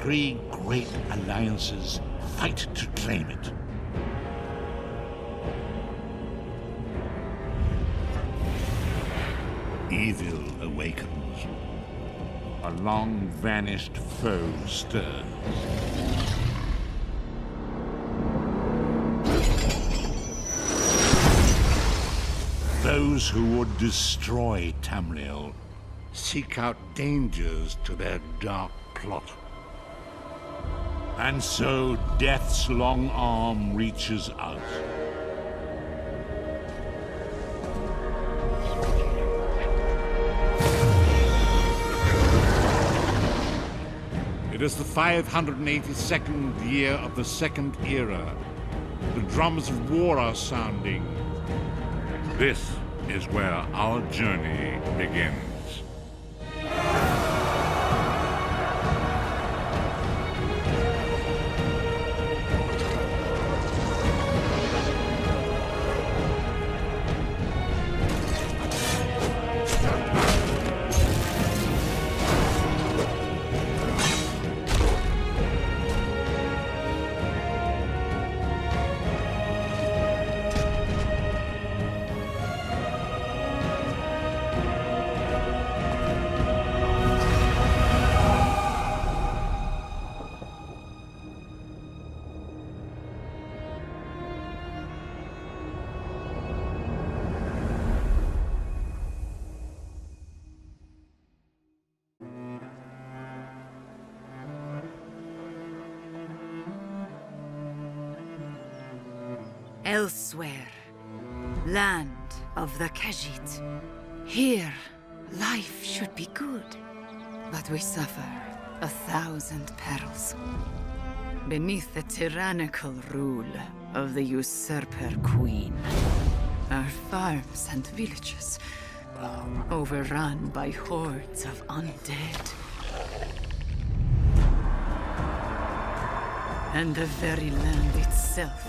three great alliances fight to claim it. Evil awakens. A long-vanished foe stirs. Those who would destroy Tamriel seek out dangers to their dark plot. And so Death's long arm reaches out. It is the 582nd year of the Second Era. The drums of war are sounding. This is where our journey begins. ELSWEYR, land of the Khajiit. Here, life should be good, but we suffer 1,000 perils. Beneath the tyrannical rule of the usurper queen, our farms and villages overrun by hordes of undead. And the very land itself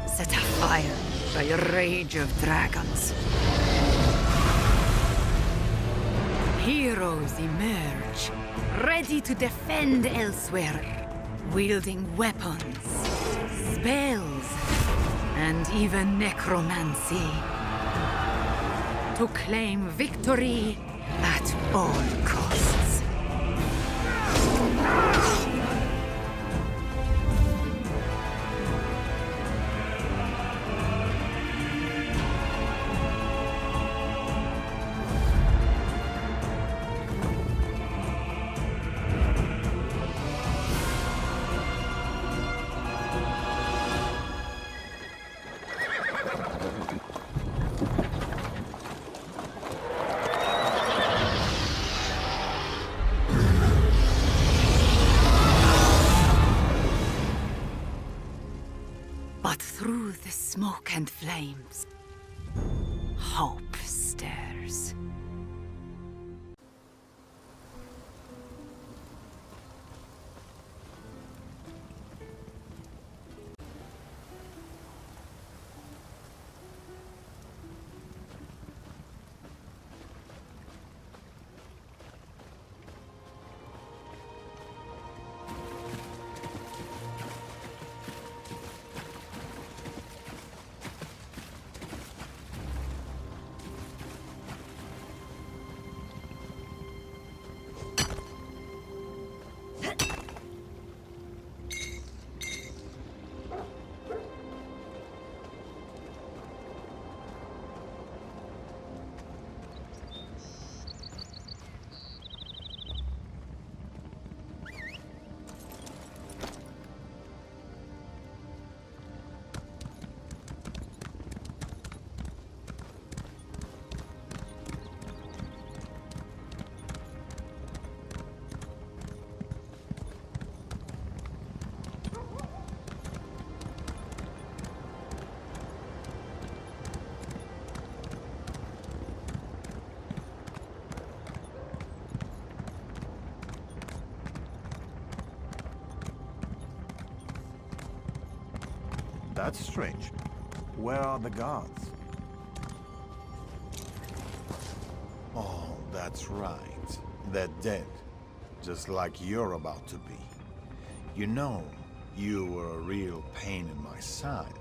set afire by a rage of dragons. Heroes emerge, ready to defend ELSWEYR, wielding weapons, spells, and even necromancy, to claim victory at all costs. But through the smoke and flames, hope stirs. That's strange. Where are the guards? Oh, that's right. They're dead. just like you're about to be. You know, you were a real pain in my side.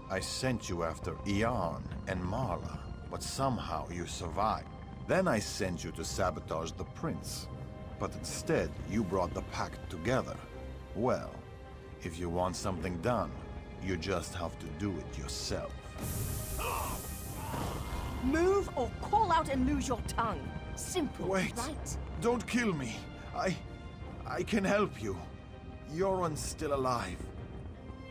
I sent you after Ian and Mara, but somehow you survived. Then I sent you to sabotage the prince, but instead you brought the pact together. Well, if you want something done, you just have to do it yourself. Move or call out and lose your tongue. Simple, Wait, right? don't kill me. I can help you. Yoren's still alive.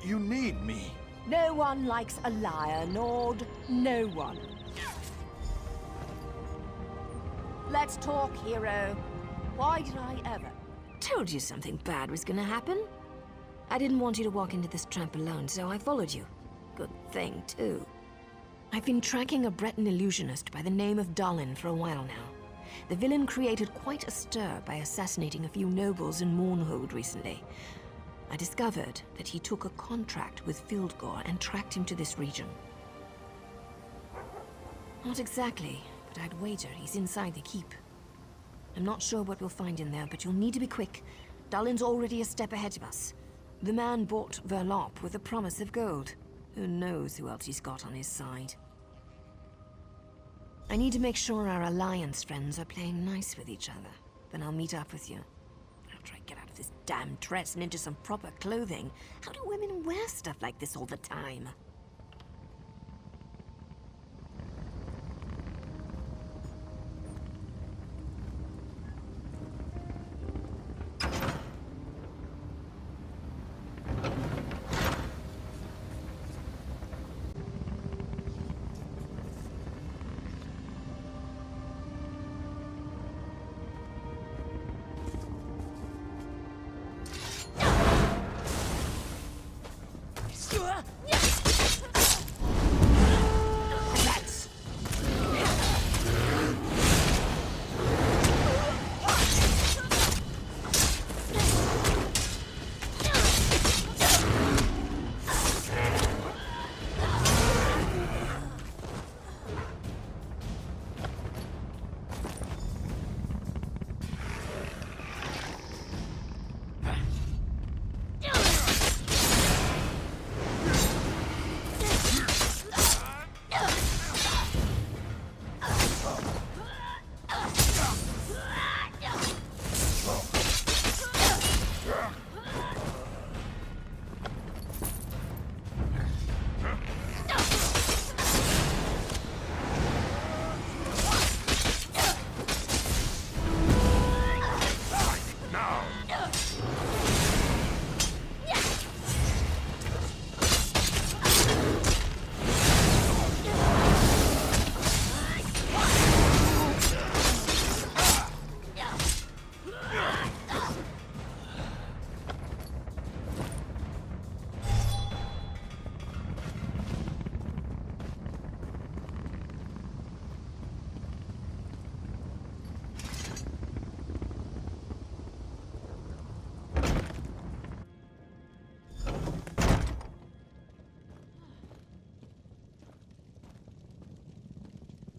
You need me. No one likes a liar, Nord. No one. Let's talk, hero. Why did I ever? Told you something bad was gonna happen. I didn't want you to walk into this trap alone, so I followed you. Good thing, too. I've been tracking a Breton illusionist by the name of Dalin for a while now. The villain created quite a stir by assassinating a few nobles in Mournhold recently. I discovered that he took a contract with Fildgor and tracked him to this region. Not exactly, but I'd wager he's inside the keep. I'm not sure what we'll find in there, but you'll need to be quick. Dalin's already a step ahead of us. The man bought Verlop with a promise of gold. Who knows who else he's got on his side? I need to make sure our Alliance friends are playing nice with each other. Then I'll meet up with you. After I get out of this damn dress and into some proper clothing. How do women wear stuff like this all the time?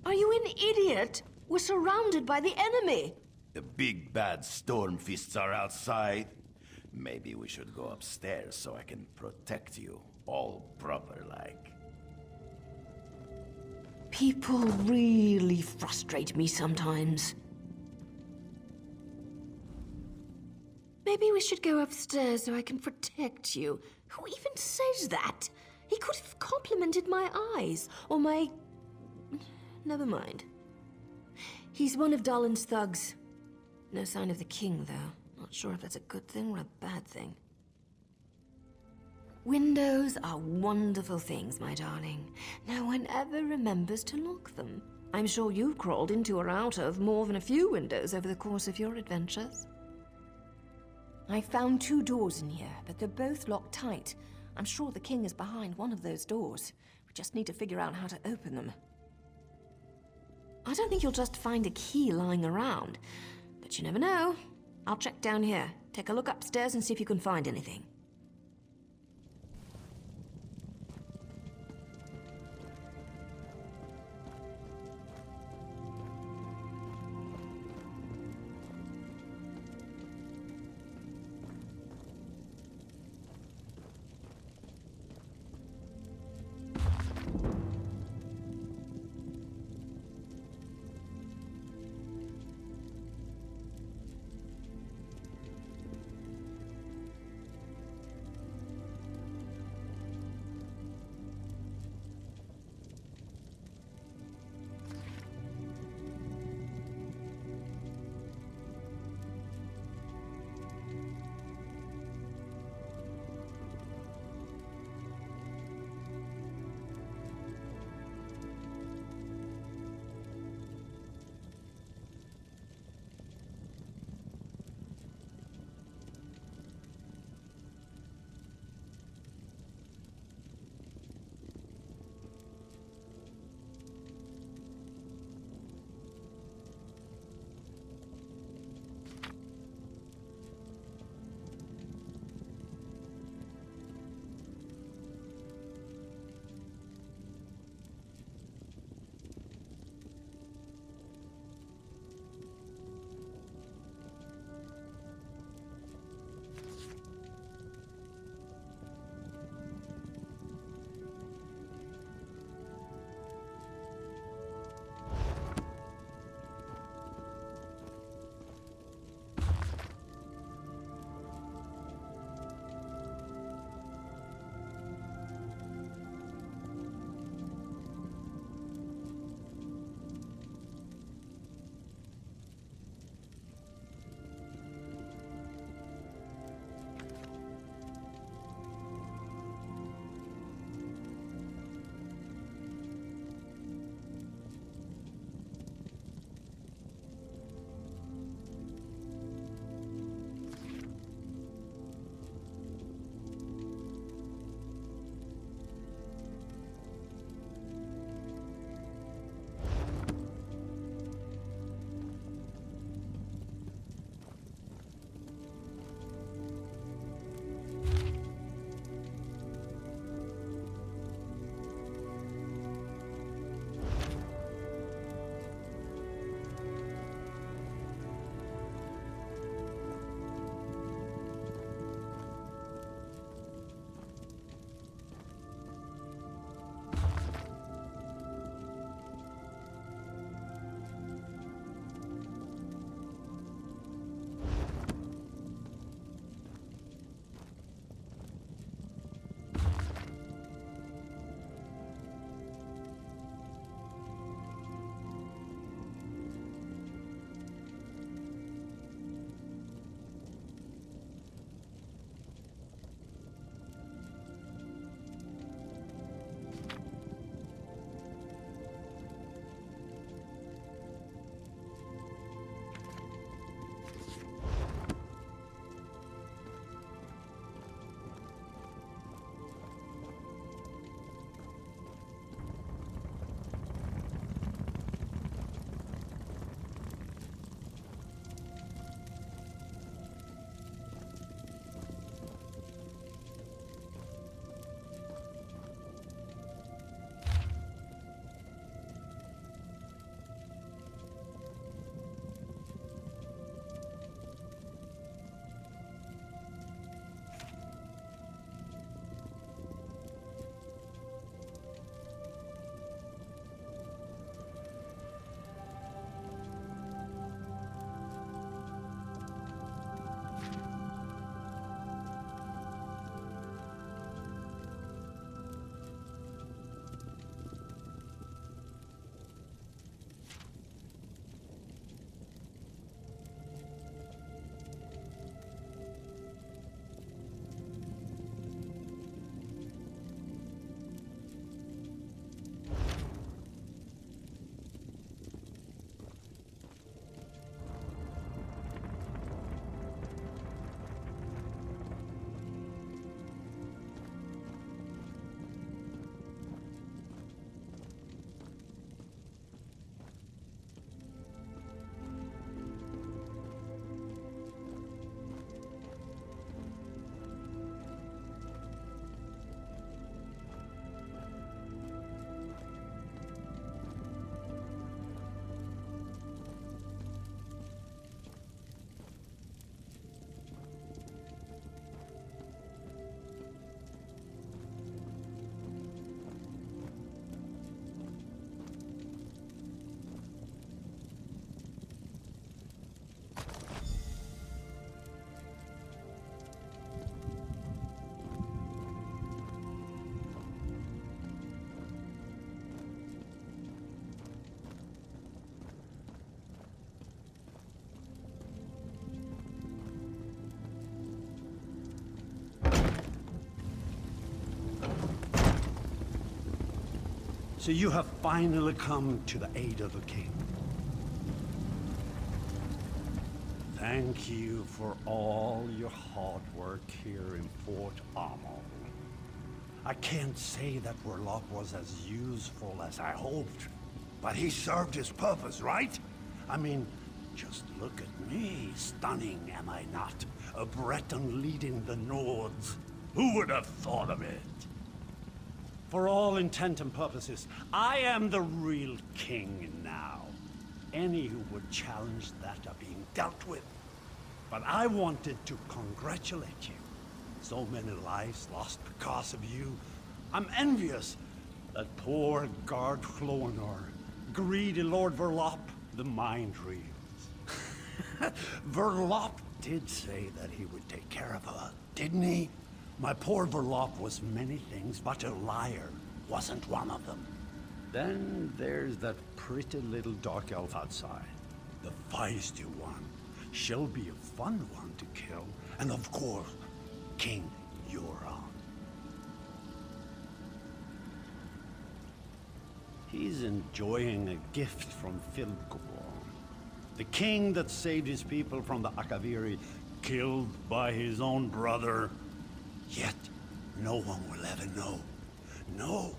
Are you an idiot? We're surrounded by the enemy. The big bad storm fists are outside. Maybe we should go upstairs so I can protect you, all proper like. People really frustrate me sometimes. Maybe we should go upstairs so I can protect you. Who even says that? He could have complimented my eyes, or my... Never mind. He's one of Dalin's thugs. No sign of the king, though. Not sure if that's a good thing or a bad thing. Windows are wonderful things, my darling. No one ever remembers to lock them. I'm sure you've crawled into or out of more than a few windows over the course of your adventures. I found 2 doors in here, but they're both locked tight. I'm sure the king is behind one of those doors. We just need to figure out how to open them. I don't think you'll just find a key lying around, but you never know. I'll check down here. Take a look upstairs and see if you can find anything. So you have finally come to the aid of the king. Thank you for all your hard work here in Fort Armor. I can't say that Warlock was as useful as I hoped, but he served his purpose, right? I mean, just look at me. Stunning, am I not? A Breton leading the Nords. Who would have thought of it? For all intent and purposes, I am the real king now. Any who would challenge that are being dealt with. But I wanted to congratulate you. So many lives lost because of you. I'm envious. That poor guard Clonor, greedy Lord Verlop, the mind reels. Verlop did say that he would take care of her, didn't he? My poor Verlop was many things, but a liar wasn't one of them. Then there's that pretty little dark elf outside. The feisty one. She'll be a fun one to kill. And of course, King Euron. He's enjoying a gift from Philgor, the king that saved his people from the Akaviri, killed by his own brother. Yet, no one will ever know. No,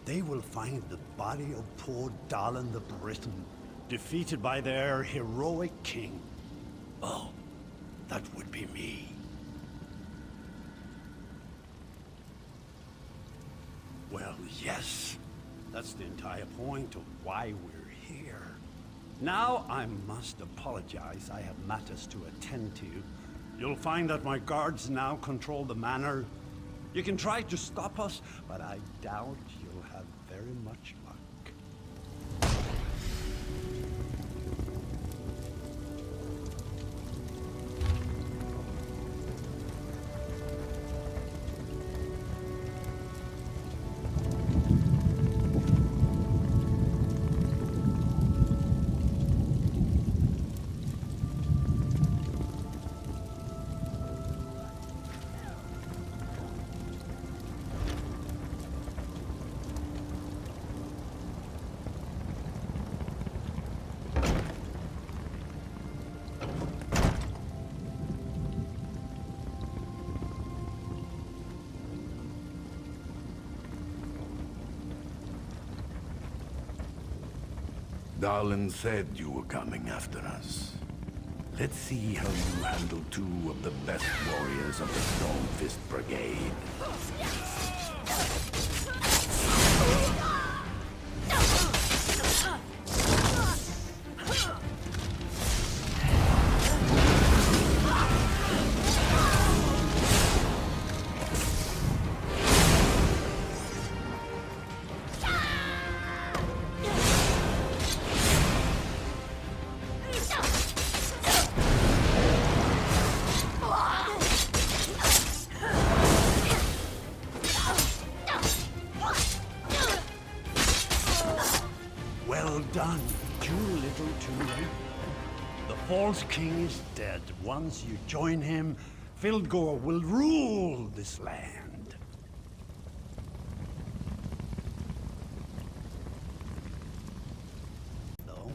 they will find the body of poor Dalen the Briton, defeated by their heroic king. Oh, that would be me. Well, yes. That's the entire point of why we're here. Now I must apologize. I have matters to attend to. You'll find that my guards now control the manor. You can try to stop us, but I doubt you'll have very much luck. Dalen said you were coming after us. Let's see how you handle two of the best warriors of the Stormfist Brigade. Well done. Too little, too late. The false king is dead. Once you join him, Philgor will rule this land. No,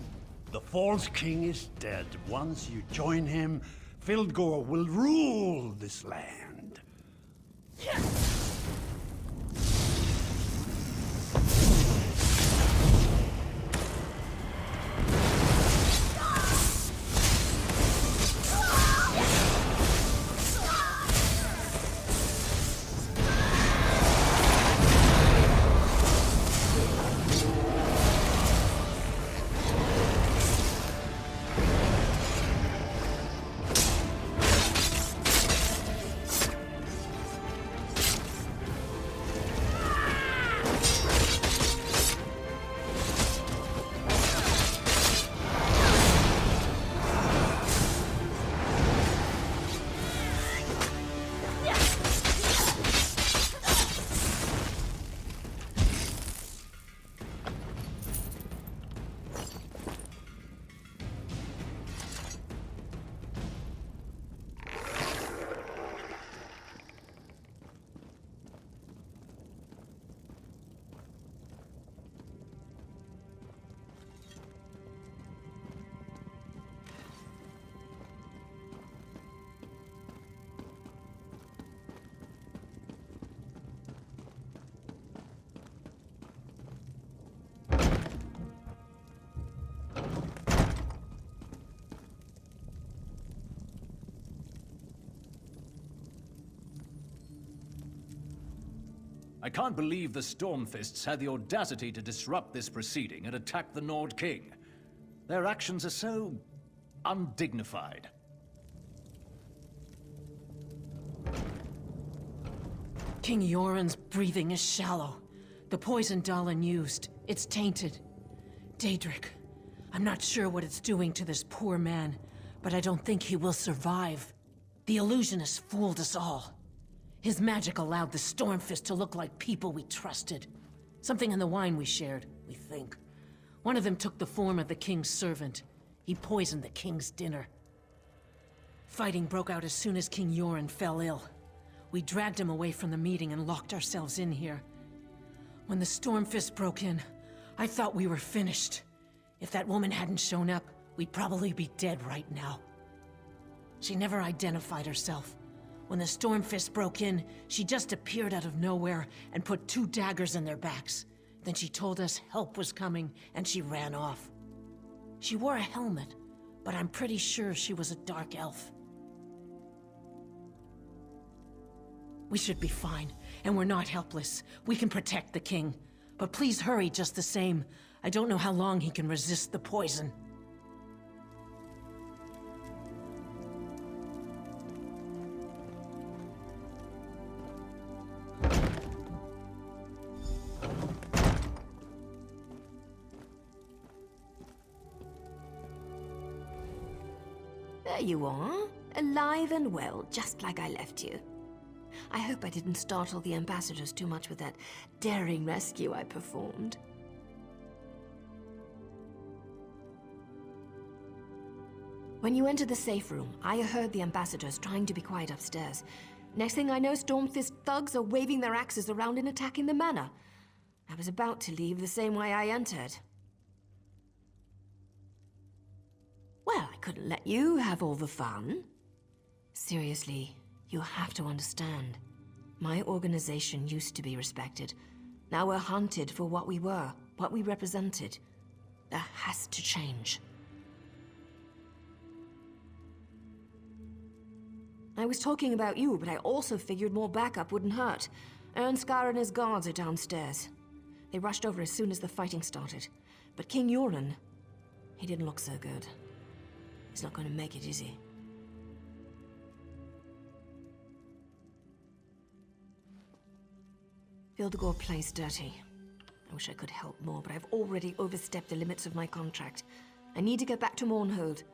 the false king is dead. Once you join him, Philgor will rule this land. I can't believe the Stormfists had the audacity to disrupt this proceeding and attack the Nord King. Their actions are so undignified. King Yoren's breathing is shallow. The poison Dahlan used, it's tainted. Daedric, I'm not sure what it's doing to this poor man, but I don't think he will survive. The illusionist fooled us all. His magic allowed the Stormfist to look like people we trusted. Something in the wine we shared, we think. One of them took the form of the king's servant. He poisoned the king's dinner. Fighting broke out as soon as King Yoren fell ill. We dragged him away from the meeting and locked ourselves in here. When the Stormfist broke in, I thought we were finished. If that woman hadn't shown up, we'd probably be dead right now. She never identified herself. When the Stormfist broke in, she just appeared out of nowhere and put 2 daggers in their backs. Then she told us help was coming, and she ran off. She wore a helmet, but I'm pretty sure she was a dark elf. We should be fine, and we're not helpless. We can protect the king. But please hurry just the same. I don't know how long he can resist the poison. There you are, alive and well, just like I left you. I hope I didn't startle the ambassadors too much with that daring rescue I performed. When you entered the safe room, I heard the ambassadors trying to be quiet upstairs. Next thing I know, Stormfist thugs are waving their axes around and attacking the manor. I was about to leave the same way I entered. Well, I couldn't let you have all the fun. Seriously, you have to understand. My organization used to be respected. Now we're hunted for what we were, what we represented. That has to change. I was talking about you, but I also figured more backup wouldn't hurt. Ernskar and his guards are downstairs. They rushed over as soon as the fighting started. But King Yoren, he didn't look so good. He's not going to make it, is he? Vildegor plays dirty. I wish I could help more, but I've already overstepped the limits of my contract. I need to get back to Mournhold.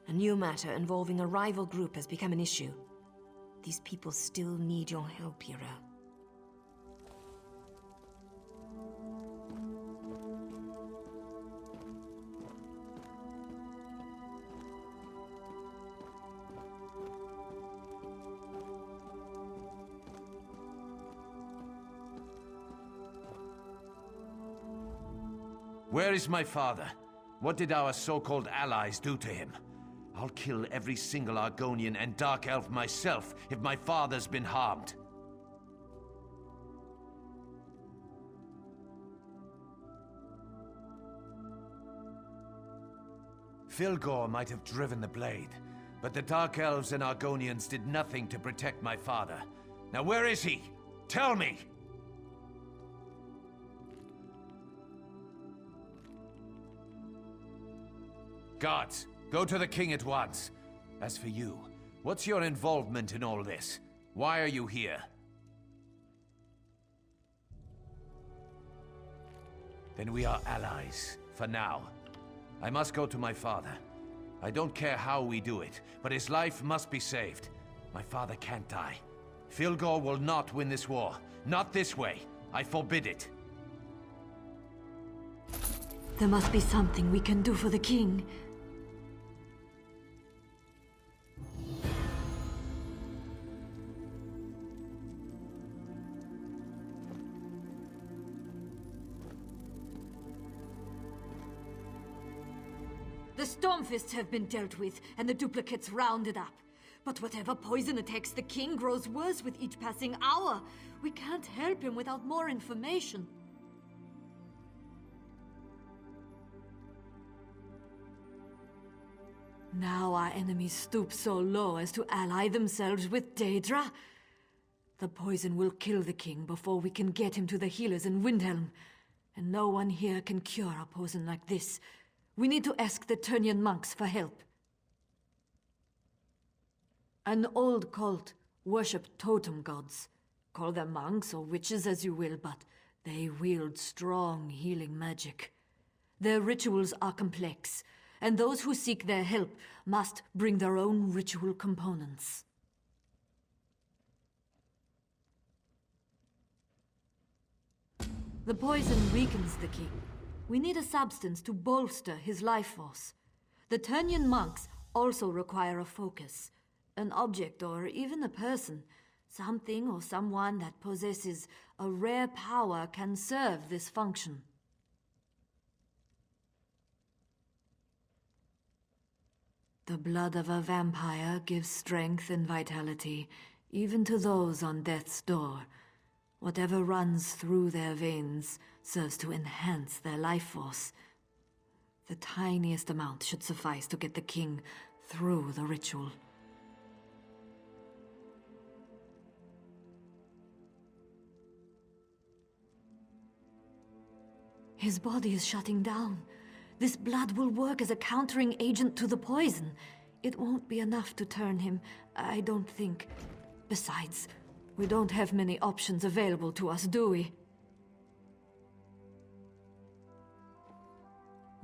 A new matter involving a rival group has become an issue. These people still need your help, hero. Where is my father? What did our so-called allies do to him? I'll kill every single Argonian and Dark Elf myself if my father's been harmed. Vildegor might have driven the blade, but the Dark Elves and Argonians did nothing to protect my father. Now where is he? Tell me! Guards, go to the king at once. As for you, what's your involvement in all this? Why are you here? Then we are allies, for now. I must go to my father. I don't care how we do it, but his life must be saved. My father can't die. Vildegor will not win this war. Not this way. I forbid it. There must be something we can do for the king. The Stormfists have been dealt with, and the duplicates rounded up. But whatever poison attacks the king grows worse with each passing hour. We can't help him without more information. Now our enemies stoop so low as to ally themselves with Daedra. The poison will kill the king before we can get him to the healers in Windhelm. And no one here can cure a poison like this. We need to ask the Turnian monks for help. An old cult worship totem gods. Call them monks or witches as you will, but they wield strong healing magic. Their rituals are complex, and those who seek their help must bring their own ritual components. The poison weakens the king. We need a substance to bolster his life force. The Turnian monks also require a focus. An object or even a person. Something or someone that possesses a rare power can serve this function. The blood of a vampire gives strength and vitality, even to those on death's door. Whatever runs through their veins serves to enhance their life force. The tiniest amount should suffice to get the king through the ritual. His body is shutting down. This blood will work as a countering agent to the poison. It won't be enough to turn him, I don't think. Besides, we don't have many options available to us, do we?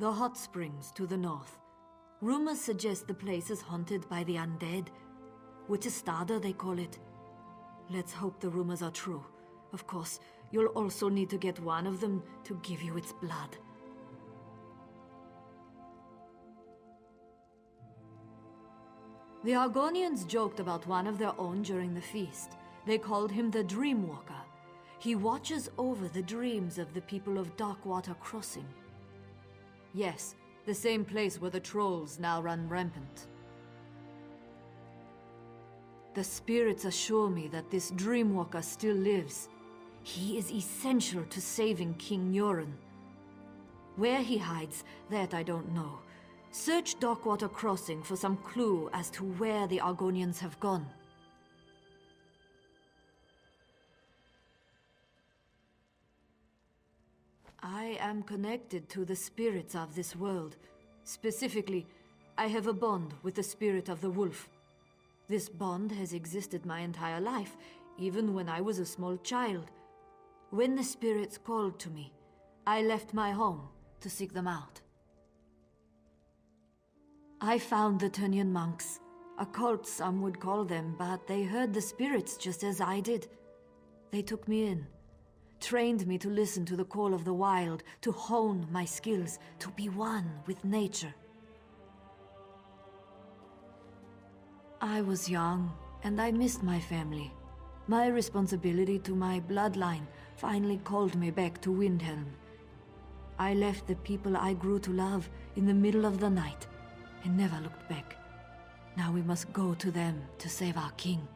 The hot springs to the north. Rumors suggest the place is haunted by the undead. Witchestada, they call it. Let's hope the rumors are true. Of course, you'll also need to get one of them to give you its blood. The Argonians joked about one of their own during the feast. They called him the Dreamwalker. He watches over the dreams of the people of Darkwater Crossing. Yes, the same place where the trolls now run rampant. The spirits assure me that this Dreamwalker still lives. He is essential to saving King Yoren. Where he hides, that I don't know. Search Darkwater Crossing for some clue as to where the Argonians have gone. I am connected to the spirits of this world. Specifically, I have a bond with the spirit of the wolf. This bond has existed my entire life, even when I was a small child. When the spirits called to me, I left my home to seek them out. I found the Turnian monks. A cult, some would call them, but they heard the spirits just as I did. They took me in, trained me to listen to the call of the wild, to hone my skills, to be one with nature. I was young, and I missed my family. My responsibility to my bloodline finally called me back to Windhelm. I left the people I grew to love in the middle of the night, and never looked back. Now we must go to them to save our king.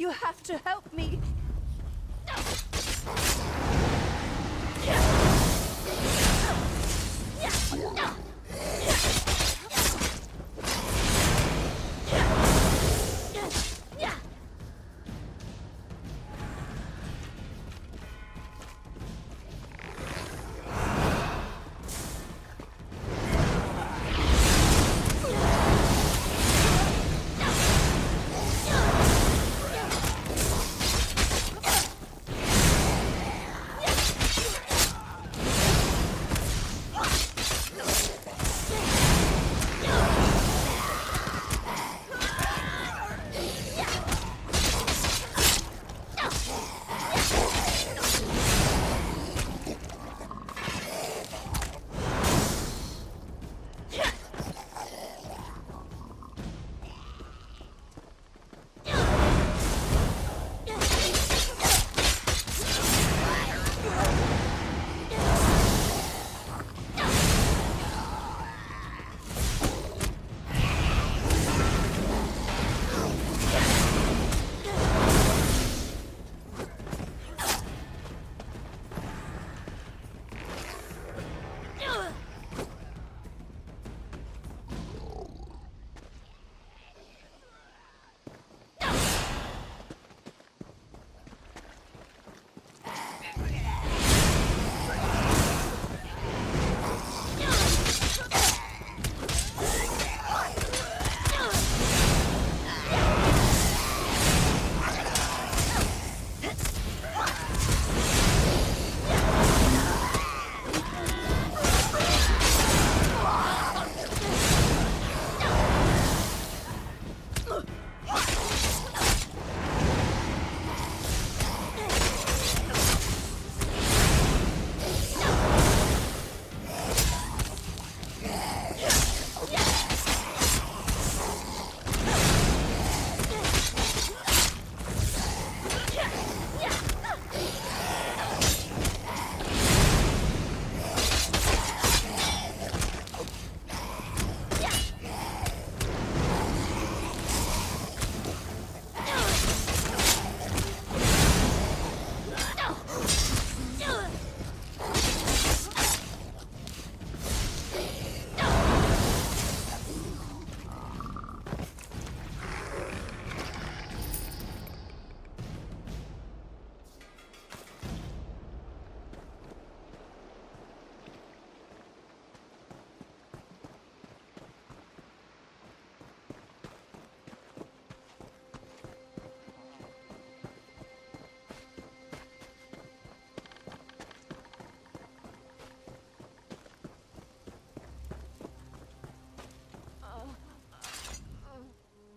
You have to help me.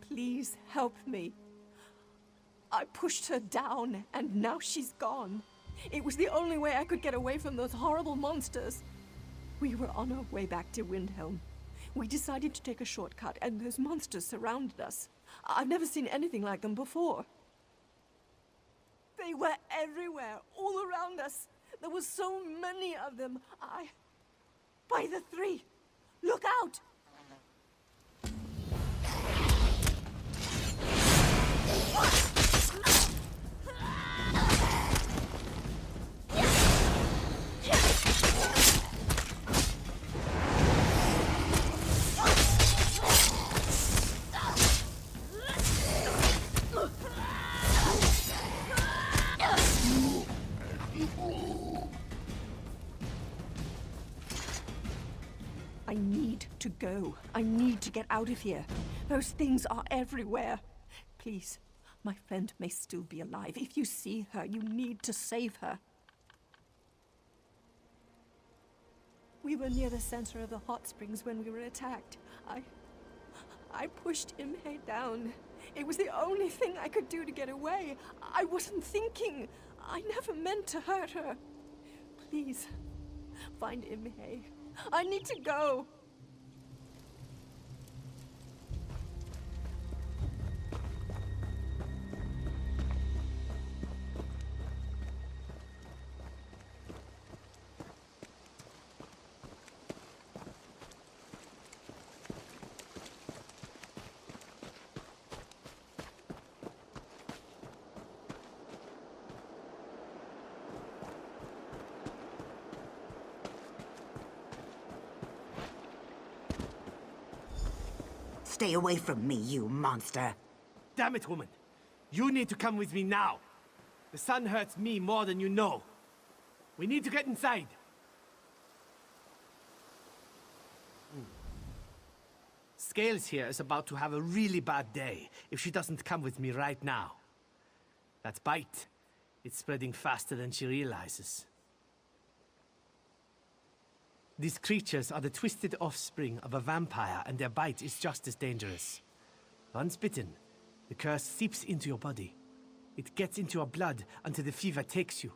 Please help me. I pushed her down, and now she's gone. It was the only way I could get away from those horrible monsters. We were on our way back to Windhelm. We decided to take a shortcut, and those monsters surrounded us. I've never seen anything like them before. They were everywhere, all around us. There were so many of them. By the three! Look out! I need to go. I need to get out of here. Those things are everywhere. Please, my friend may still be alive. If you see her, you need to save her. We were near the center of the hot springs when we were attacked. I pushed Imhe down. It was the only thing I could do to get away. I wasn't thinking. I never meant to hurt her. Please, find Imhe. I need to go. Stay away from me, you monster. Damn it, woman. You need to come with me now. The sun hurts me more than you know. We need to get inside. Scales here is about to have a really bad day if she doesn't come with me right now. That bite, it's spreading faster than she realizes. These creatures are the twisted offspring of a vampire, and their bite is just as dangerous. Once bitten, the curse seeps into your body. It gets into your blood until the fever takes you.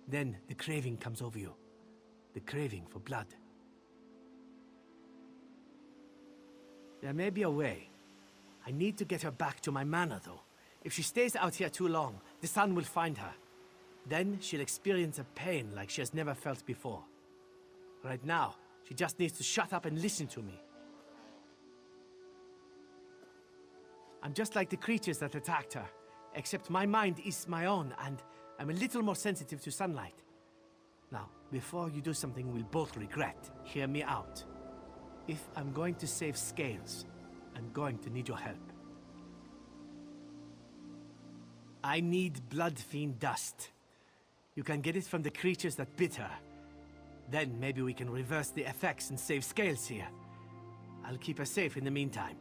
Then the craving comes over you. The craving for blood. There may be a way. I need to get her back to my manor, though. If she stays out here too long, the sun will find her. Then she'll experience a pain like she has never felt before. Right now, she just needs to shut up and listen to me. I'm just like the creatures that attacked her, except my mind is my own, and I'm a little more sensitive to sunlight. Now, before you do something we'll both regret, hear me out. If I'm going to save Scales, I'm going to need your help. I need Blood Fiend dust. You can get it from the creatures that bit her. Then maybe we can reverse the effects and save Scales here. I'll keep her safe in the meantime.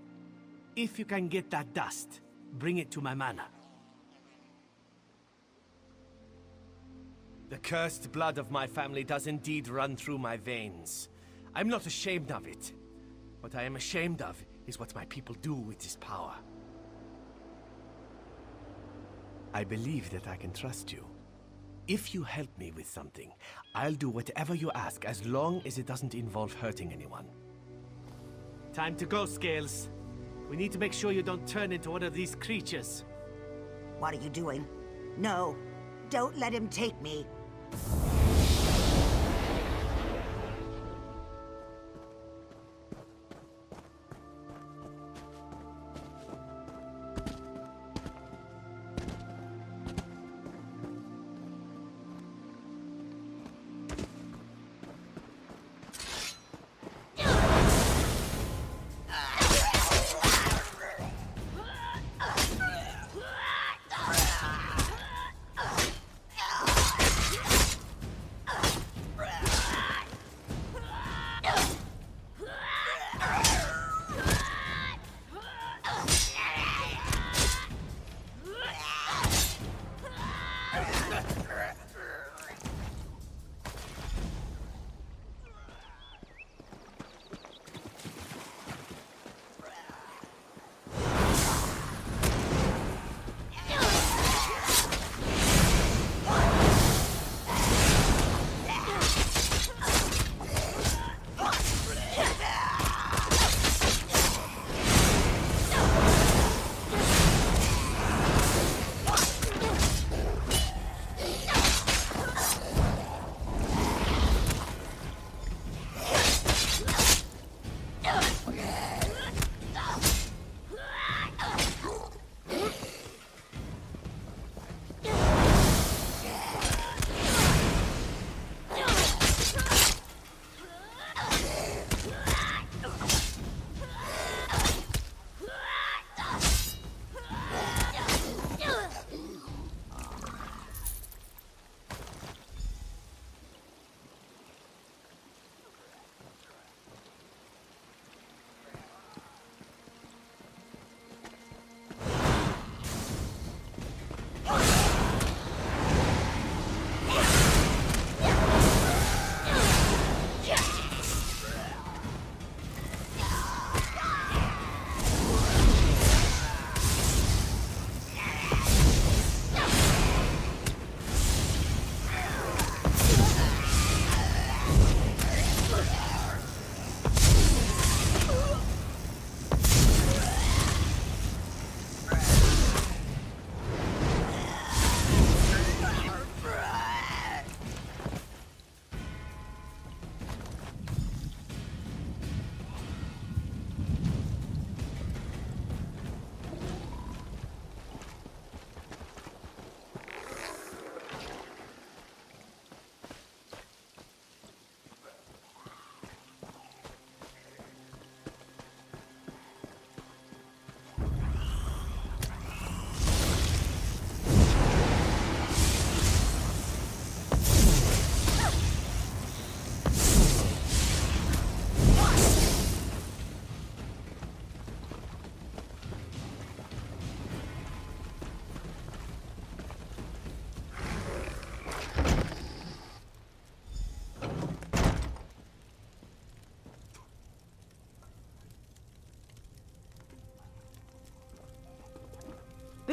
If you can get that dust, bring it to my manor. The cursed blood of my family does indeed run through my veins. I'm not ashamed of it. What I am ashamed of is what my people do with this power. I believe that I can trust you. If you help me with something, I'll do whatever you ask as long as it doesn't involve hurting anyone. Time to go, Scales. We need to make sure you don't turn into one of these creatures. What are you doing? No, don't let him take me.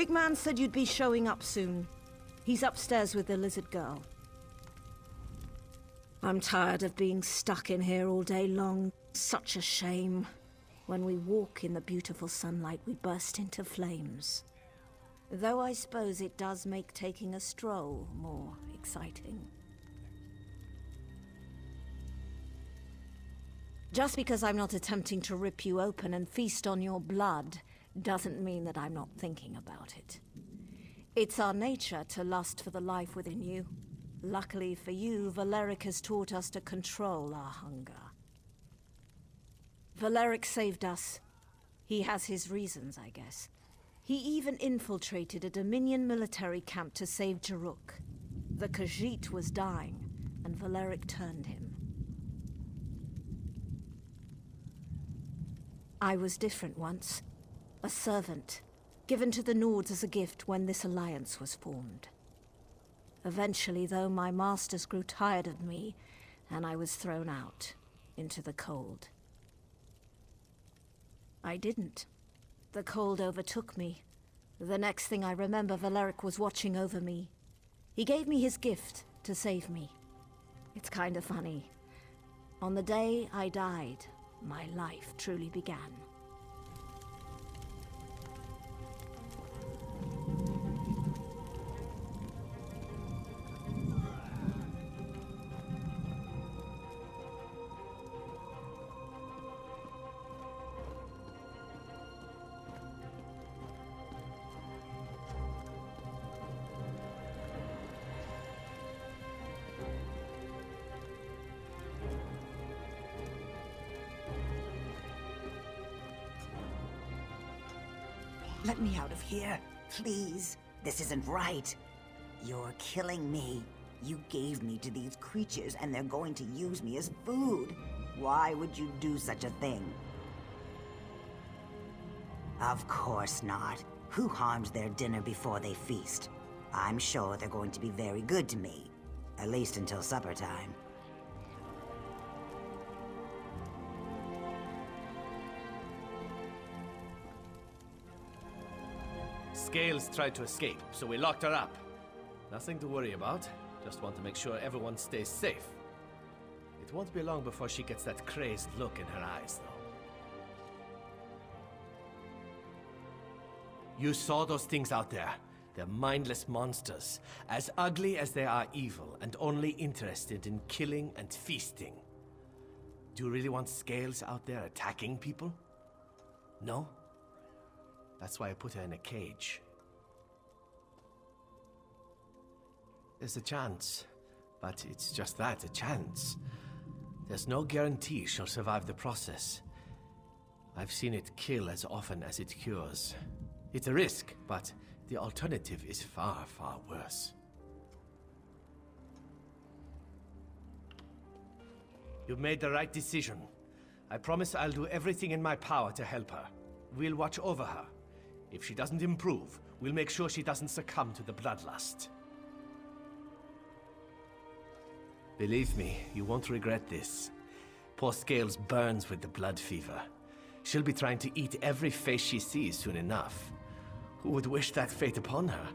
big man said you'd be showing up soon. He's upstairs with the lizard girl. I'm tired of being stuck in here all day long. Such a shame. When we walk in the beautiful sunlight, we burst into flames. Though I suppose it does make taking a stroll more exciting. Just because I'm not attempting to rip you open and feast on your blood doesn't mean that I'm not thinking about it. It's our nature to lust for the life within you. Luckily for you, Valeric has taught us to control our hunger. Valeric saved us. He has his reasons, I guess. He even infiltrated a Dominion military camp to save Jaruk. The Khajiit was dying, and Valeric turned him. I was different once. A servant, given to the Nords as a gift when this alliance was formed. Eventually, though, my masters grew tired of me, and I was thrown out into the cold. I didn't. The cold overtook me. The next thing I remember, Valeric was watching over me. He gave me his gift to save me. It's kind of funny. On the day I died, my life truly began. Let me out of here, please. This isn't right. You're killing me. You gave me to these creatures, and they're going to use me as food. Why would you do such a thing? Of course not. Who harms their dinner before they feast? I'm sure they're going to be very good to me. At least until supper time. Scales tried to escape, so we locked her up. Nothing to worry about. Just want to make sure everyone stays safe. It won't be long before she gets that crazed look in her eyes, though. You saw those things out there. They're mindless monsters, as ugly as they are evil, and only interested in killing and feasting. Do you really want Scales out there attacking people? No? That's why I put her in a cage. There's a chance, but it's just that, a chance. There's no guarantee she'll survive the process. I've seen it kill as often as it cures. It's a risk, but the alternative is far, far worse. You've made the right decision. I promise I'll do everything in my power to help her. We'll watch over her. If she doesn't improve, we'll make sure she doesn't succumb to the bloodlust. Believe me, you won't regret this. Poor Scales burns with the blood fever. She'll be trying to eat every face she sees soon enough. Who would wish that fate upon her?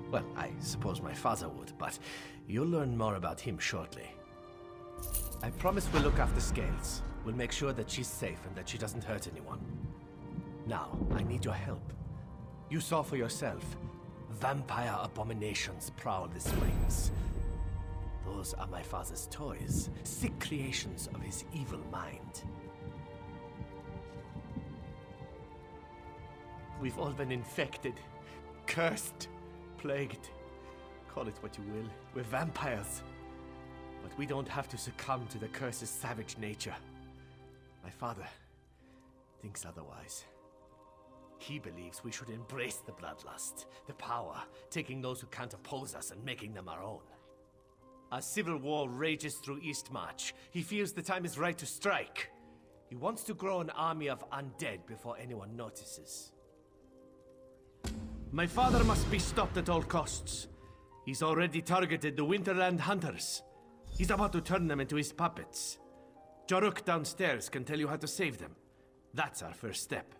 Well, I suppose my father would, but you'll learn more about him shortly. I promise we'll look after Scales. We'll make sure that she's safe and that she doesn't hurt anyone. Now, I need your help. You saw for yourself. Vampire abominations prowl the swings. Those are my father's toys, sick creations of his evil mind. We've all been infected, cursed, plagued. Call it what you will. We're vampires. But we don't have to succumb to the curse's savage nature. My father thinks otherwise. He believes we should embrace the bloodlust, the power, taking those who can't oppose us and making them our own. As civil war rages through Eastmarch, he feels the time is right to strike. He wants to grow an army of undead before anyone notices. My father must be stopped at all costs. He's already targeted the Winterland Hunters. He's about to turn them into his puppets. Jaruk downstairs can tell you how to save them. That's our first step.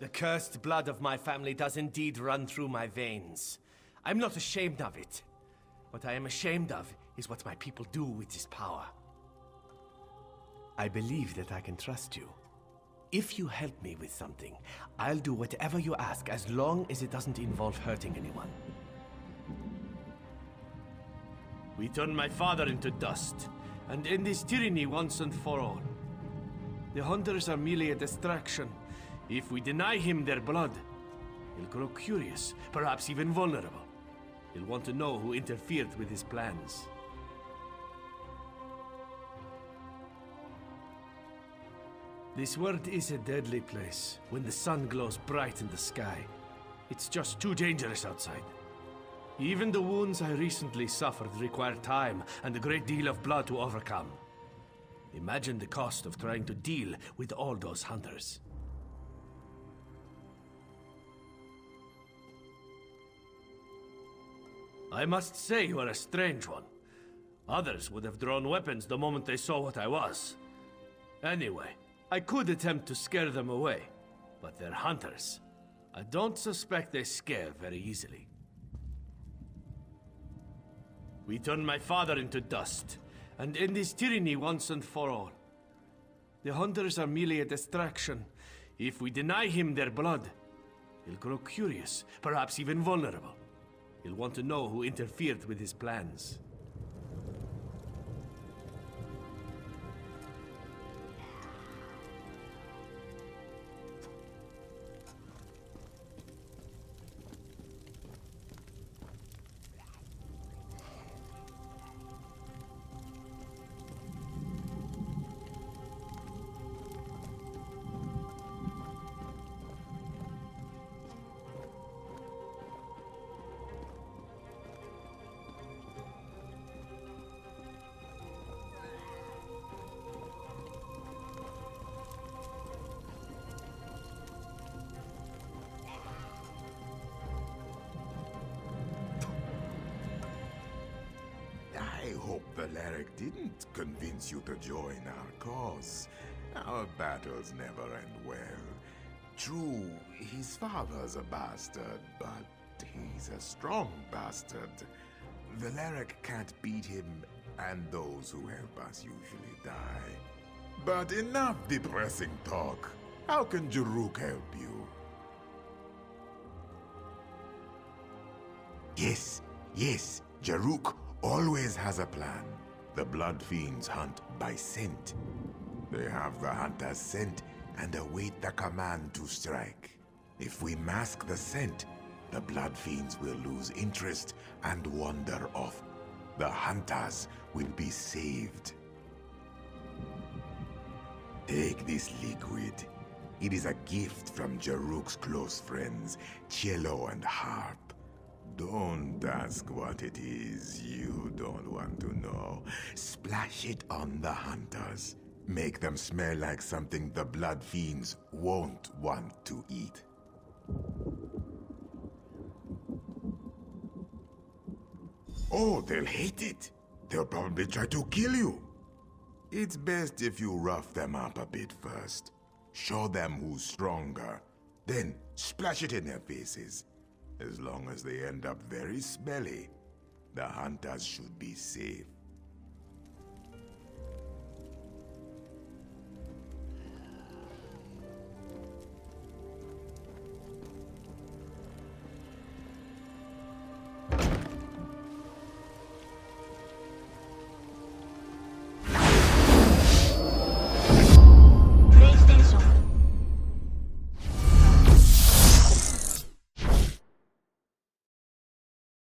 The cursed blood of my family does indeed run through my veins. I'm not ashamed of it. What I am ashamed of is what my people do with this power. I believe that I can trust you. If you help me with something, I'll do whatever you ask as long as it doesn't involve hurting anyone. We turn my father into dust, and end this tyranny once and for all. The hunters are merely a distraction. If we deny him their blood, he'll grow curious, perhaps even vulnerable. He'll want to know who interfered with his plans. This world is a deadly place when the sun glows bright in the sky. It's just too dangerous outside. Even the wounds I recently suffered require time and a great deal of blood to overcome. Imagine the cost of trying to deal with all those hunters. I must say you are a strange one. Others would have drawn weapons the moment they saw what I was. Anyway, I could attempt to scare them away, but they're hunters. I don't suspect they scare very easily. We turn my father into dust, and end this tyranny once and for all. The hunters are merely a distraction. If we deny him their blood, he'll grow curious, perhaps even vulnerable. He'll want to know who interfered with his plans. I hope Valeric didn't convince you to join our cause. Our battles never end well. True, his father's a bastard, but he's a strong bastard. Valeric can't beat him, and those who help us usually die. But enough depressing talk. How can Jaruk help you? Yes, Jaruk always has a plan. The Blood Fiends hunt by scent. They have the hunter's scent and await the command to strike. If we mask the scent, the Blood Fiends will lose interest and wander off. The hunters will be saved. Take this liquid. It is a gift from Jaruk's close friends, Cello and Harp. Don't ask what it is. You don't want to know. Splash it on the hunters. Make them smell like something the Blood Fiends won't want to eat. Oh, they'll hate it. They'll probably try to kill you. It's best if you rough them up a bit first. Show them who's stronger. Then splash it in their faces. As long as they end up very smelly, the hunters should be safe.